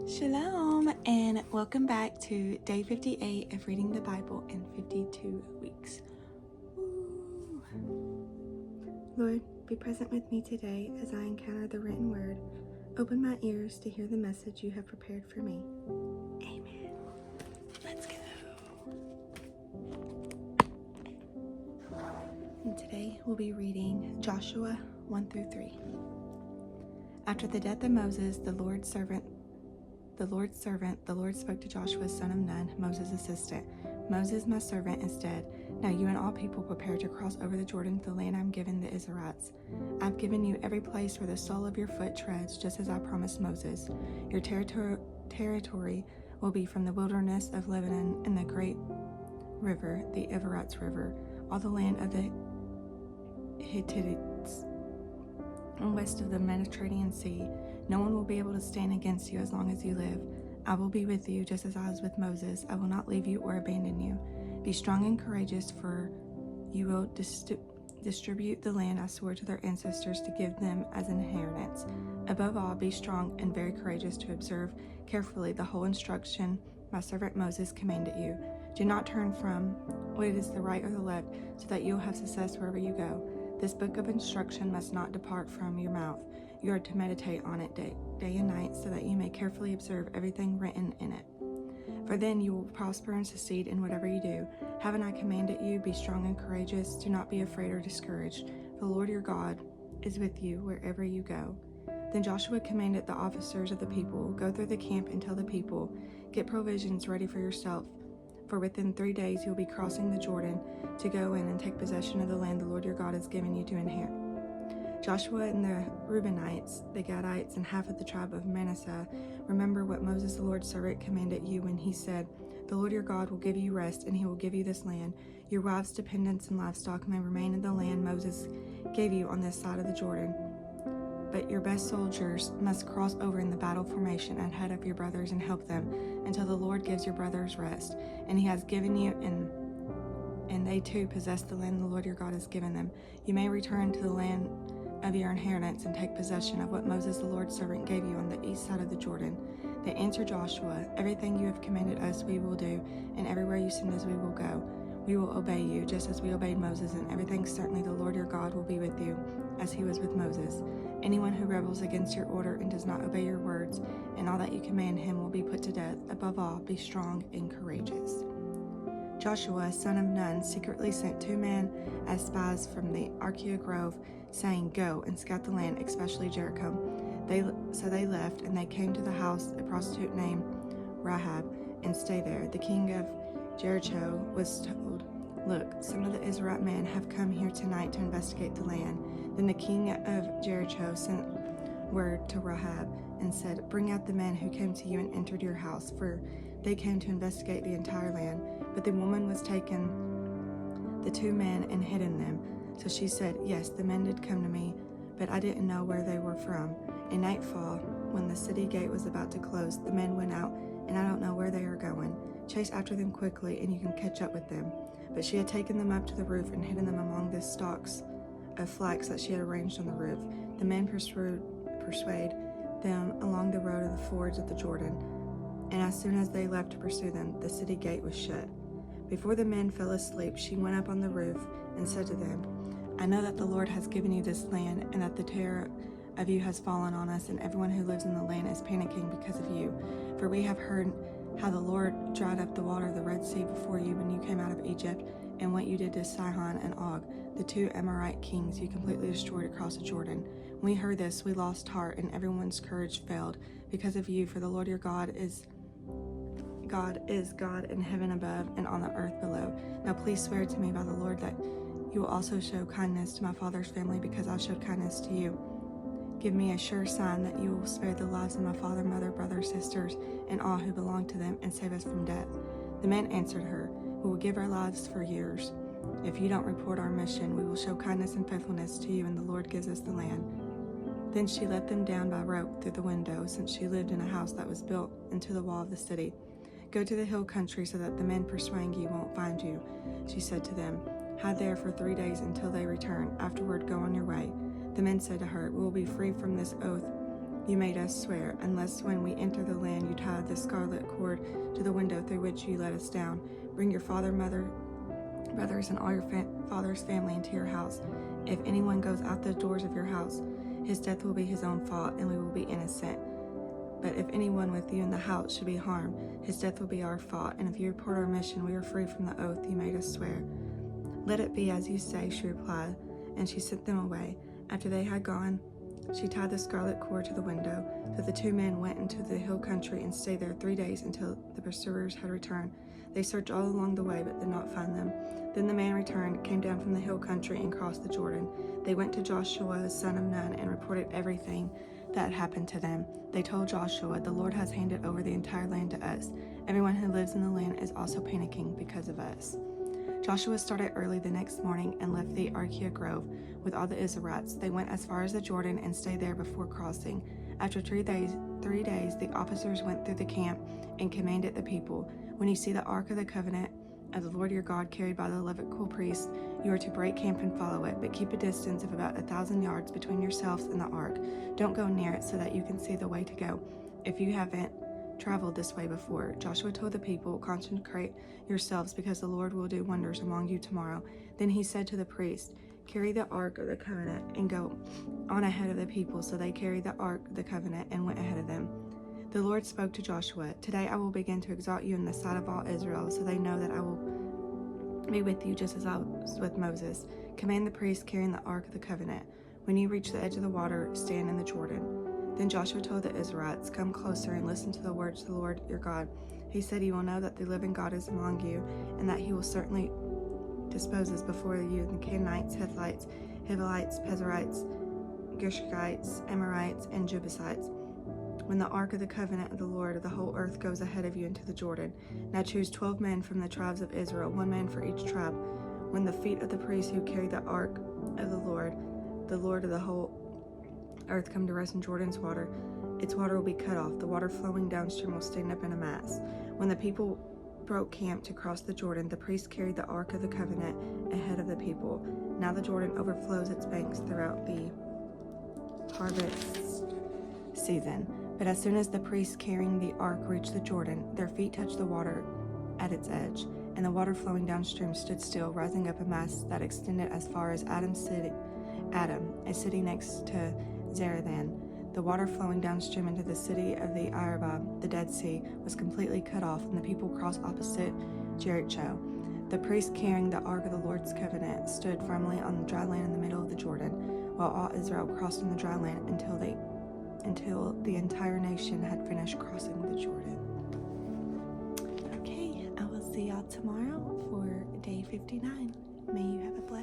Shalom, and welcome back to day 58 of reading the Bible in 52 weeks. Woo. Lord, be present with me today as I encounter the written word. Open my ears to hear the message you have prepared for me. Amen. Let's go. And today we'll be reading Joshua 1 through 3. After the death of Moses, the Lord's servant, the Lord spoke to Joshua, son of Nun, Moses' assistant. Moses, my servant, is dead. Now you and all people prepare to cross over the Jordan to the land I'm giving the Israelites. I've given you every place where the sole of your foot treads, just as I promised Moses. Your territory will be from the wilderness of Lebanon and the great river, the Everat's River, all the land of the Hittites, and west of the Mediterranean Sea. No one will be able to stand against you as long as you live. I will be with you just as I was with Moses. I will not leave you or abandon you. Be strong and courageous, for you will distribute the land I swore to their ancestors to give them as an inheritance. Above all, be strong and very courageous to observe carefully the whole instruction my servant Moses commanded you. Do not turn from what is the right or the left, so that you will have success wherever you go. This book of instruction must not depart from your mouth. You are to meditate on it day and night, so that you may carefully observe everything written in it. For then you will prosper and succeed in whatever you do. Haven't I commanded you? Be strong and courageous. Do not be afraid or discouraged. The Lord your God is with you wherever you go. Then Joshua commanded the officers of the people, go through the camp and tell the people, get provisions ready for yourself. For within 3 days you will be crossing the Jordan to go in and take possession of the land the Lord your God has given you to inherit. Joshua and the Reubenites, the Gadites, and half of the tribe of Manasseh, remember what Moses the Lord's servant commanded you when he said, the Lord your God will give you rest, and he will give you this land. Your wives, dependents, and livestock may remain in the land Moses gave you on this side of the Jordan. But your best soldiers must cross over in the battle formation ahead of your brothers and help them until the Lord gives your brothers rest. And he has given you, and they too possess the land the Lord your God has given them. You may return to the land of your inheritance and take possession of what Moses the Lord's servant gave you on the east side of the Jordan. They answered Joshua, everything you have commanded us we will do, and everywhere you send us we will go. We will obey you, just as we obeyed Moses, and everything certainly the Lord your God will be with you, as he was with Moses. Anyone who rebels against your order and does not obey your words, and all that you command him will be put to death. Above all, be strong and courageous. Joshua, son of Nun, secretly sent 2 men as spies from the Archia Grove, saying, go and scout the land, especially Jericho. So they left, and they came to the house of a prostitute named Rahab, and stayed there. The king of Jericho was told, look, some of the Israelite men have come here tonight to investigate the land. Then the king of Jericho sent word to Rahab and said, bring out the men who came to you and entered your house, for they came to investigate the entire land. But the woman was taken the 2 men and hidden them. So she said, yes, the men did come to me, but I didn't know where they were from. At nightfall, when the city gate was about to close, the men went out, and I don't know where they are going. Chase after them quickly, and you can catch up with them. But she had taken them up to the roof and hidden them among the stalks of flax that she had arranged on the roof. The men pursued them along the road of the fords of the Jordan, and as soon as they left to pursue them, the city gate was shut. Before the men fell asleep, she went up on the roof and said to them, I know that the Lord has given you this land, and that the terror of you has fallen on us, and everyone who lives in the land is panicking because of you. For we have heard how the Lord dried up the water of the Red Sea before you when you came out of Egypt, and what you did to Sihon and Og, the 2 Amorite kings you completely destroyed across the Jordan. When we heard this, we lost heart, and everyone's courage failed because of you, for the Lord your God is God in heaven above and on the earth below. Now please swear to me by the Lord that you will also show kindness to my father's family because I showed kindness to you. Give me a sure sign that you will spare the lives of my father, mother, brothers, sisters, and all who belong to them, and save us from death. The men answered her, we will give our lives for yours. If you don't report our mission, we will show kindness and faithfulness to you, and the Lord gives us the land. Then she let them down by rope through the window, since she lived in a house that was built into the wall of the city. Go to the hill country so that the men pursuing you won't find you, she said to them. Hide there for 3 days until they return. Afterward, go on your way. The men said to her, we will be free from this oath you made us swear, unless when we enter the land you tie the scarlet cord to the window through which you let us down. Bring your father, mother, brothers, and all your father's family into your house. If anyone goes out the doors of your house, his death will be his own fault, and we will be innocent. But if anyone with you in the house should be harmed, his death will be our fault, and if you report our mission, we are free from the oath you made us swear. Let it be as you say, she replied, and she sent them away. After they had gone, she tied the scarlet cord to the window. So the two men went into the hill country and stayed there 3 days until the pursuers had returned. They searched all along the way, but did not find them. Then the man returned, came down from the hill country, and crossed the Jordan. They went to Joshua, son of Nun, and reported everything that had happened to them. They told Joshua, "The Lord has handed over the entire land to us. Everyone who lives in the land is also panicking because of us." Joshua started early the next morning and left the Archia Grove with all the Israelites. They went as far as the Jordan and stayed there before crossing. After 3 days, the officers went through the camp and commanded the people, "When you see the Ark of the Covenant of the Lord your God carried by the Levitical priests, you are to break camp and follow it, but keep a distance of about 1,000 yards between yourselves and the Ark. Don't go near it so that you can see the way to go, if you haven't traveled this way before." Joshua told the people, "Consecrate yourselves, because the Lord will do wonders among you tomorrow." Then he said to the priests, "Carry the Ark of the Covenant and go on ahead of the people." So they carried the Ark of the Covenant and went ahead of them. The Lord spoke to Joshua, "Today I will begin to exalt you in the sight of all Israel, so they know that I will be with you just as I was with Moses. Command the priests carrying the Ark of the Covenant. When you reach the edge of the water, stand in the Jordan." Then Joshua told the Israelites, "Come closer and listen to the words of the Lord your God." He said, "You will know that the living God is among you, and that he will certainly disposes before you the Canaanites, Hittites, Hivites, Pezerites, Gishgites, Amorites, and Jebusites. When the Ark of the Covenant of the Lord of the whole earth goes ahead of you into the Jordan, now choose 12 men from the tribes of Israel, 1 man for each tribe. When the feet of the priests who carry the Ark of the Lord of the whole earth come to rest in Jordan's water, its water will be cut off. The water flowing downstream will stand up in a mass." When the people broke camp to cross the Jordan, the priests carried the Ark of the Covenant ahead of the people. Now the Jordan overflows its banks throughout the harvest season. But as soon as the priests carrying the ark reached the Jordan, their feet touched the water at its edge, and the water flowing downstream stood still, rising up a mass that extended as far as Adam, a city next to Zarethan. The water flowing downstream into the city of the Arabah, the Dead Sea, was completely cut off, and the people crossed opposite Jericho. The priests carrying the Ark of the Lord's Covenant stood firmly on the dry land in the middle of the Jordan, while all Israel crossed on the dry land until the entire nation had finished crossing the Jordan. Okay, I will see y'all tomorrow for day 59. May you have a blessed